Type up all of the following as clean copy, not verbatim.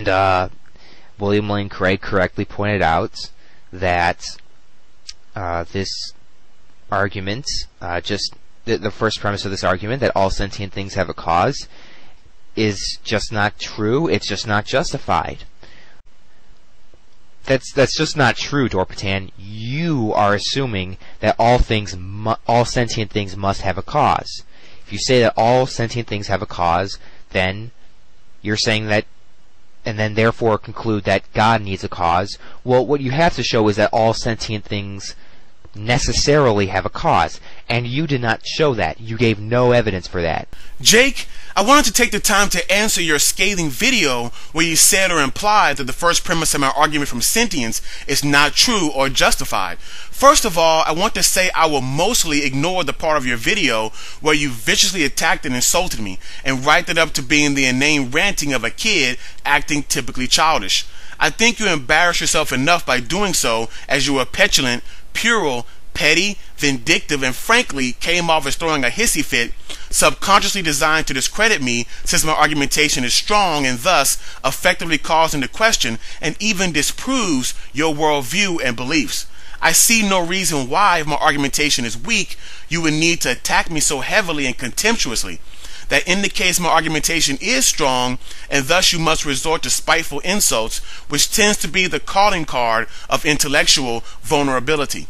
And William Lane Craig correctly pointed out that this argument, just the first premise of this argument, that all sentient things have a cause, is just not true. It's just not justified. That's just not true, Dorpatan. You are assuming that all sentient things must have a cause. If you say that all sentient things have a cause, then you're saying that, and then therefore conclude that God needs a cause. Well, what you have to show is that all sentient things necessarily have a cause, and you did not show that. You gave no evidence for that. Jake, I wanted to take the time to answer your scathing video where you said or implied that the first premise of my argument from Sentience is not true or justified. First of all, I want to say I will mostly ignore the part of your video where you viciously attacked and insulted me and write it up to being the inane ranting of a kid acting typically childish. I think you embarrassed yourself enough by doing so, as you were petulant, puerile, petty, vindictive, and frankly came off as throwing a hissy fit, subconsciously designed to discredit me since my argumentation is strong and thus effectively calls into question and even disproves your worldview and beliefs. I see no reason why, if my argumentation is weak, you would need to attack me so heavily and contemptuously. That indicates my argumentation is strong, and thus you must resort to spiteful insults, which tends to be the calling card of intellectual vulnerability.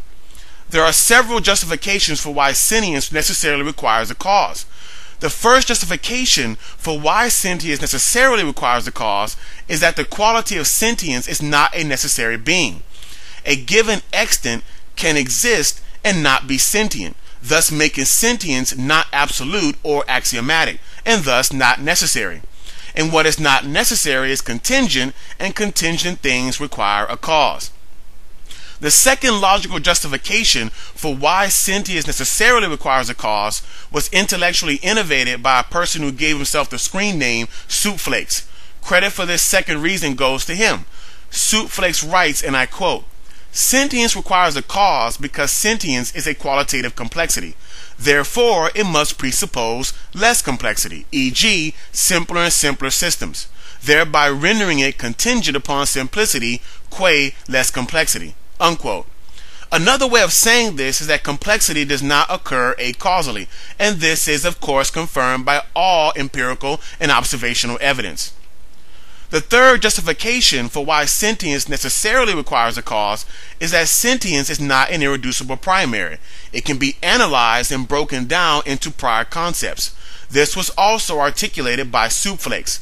There are several justifications for why sentience necessarily requires a cause. The first justification for why sentience necessarily requires a cause is that the quality of sentience is not a necessary being. A given extant can exist and not be sentient, thus making sentience not absolute or axiomatic, and thus not necessary. And what is not necessary is contingent, and contingent things require a cause. The second logical justification for why sentience necessarily requires a cause was intellectually innovated by a person who gave himself the screen name Soup Flakes. Credit for this second reason goes to him. Soup Flakes writes, and I quote, "Sentience requires a cause because sentience is a qualitative complexity. Therefore, it must presuppose less complexity, e.g., simpler and simpler systems, thereby rendering it contingent upon simplicity, qua less complexity." Unquote. Another way of saying this is that complexity does not occur acausally, and this is of course confirmed by all empirical and observational evidence. The third justification for why sentience necessarily requires a cause is that sentience is not an irreducible primary. It can be analyzed and broken down into prior concepts. This was also articulated by Soup Flakes.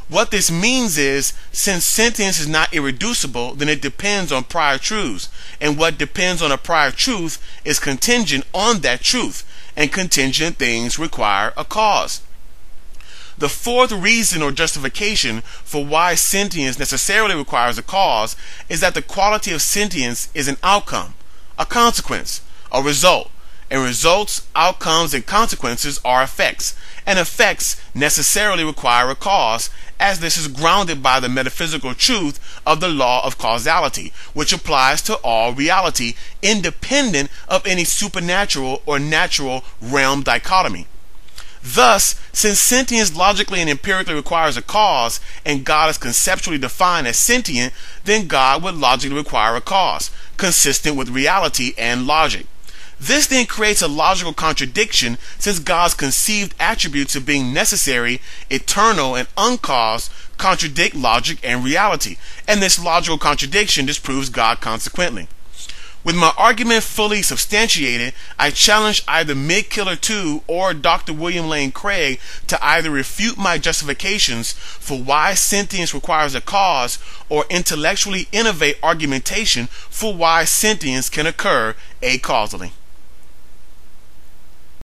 What this means is, since sentience is not irreducible, then it depends on prior truths, and what depends on a prior truth is contingent on that truth, and contingent things require a cause. The fourth reason or justification for why sentience necessarily requires a cause is that the quality of sentience is an outcome, a consequence, a result, and results, outcomes, and consequences are effects, and effects necessarily require a cause, as this is grounded by the metaphysical truth of the law of causality, which applies to all reality, independent of any supernatural or natural realm dichotomy. Thus, since sentience logically and empirically requires a cause, and God is conceptually defined as sentient, then God would logically require a cause, consistent with reality and logic. This then creates a logical contradiction, since God's conceived attributes of being necessary, eternal, and uncaused contradict logic and reality, and this logical contradiction disproves God consequently. With my argument fully substantiated, I challenge either Migkillertwo or Dr. William Lane Craig to either refute my justifications for why sentience requires a cause, or intellectually innovate argumentation for why sentience can occur acausally.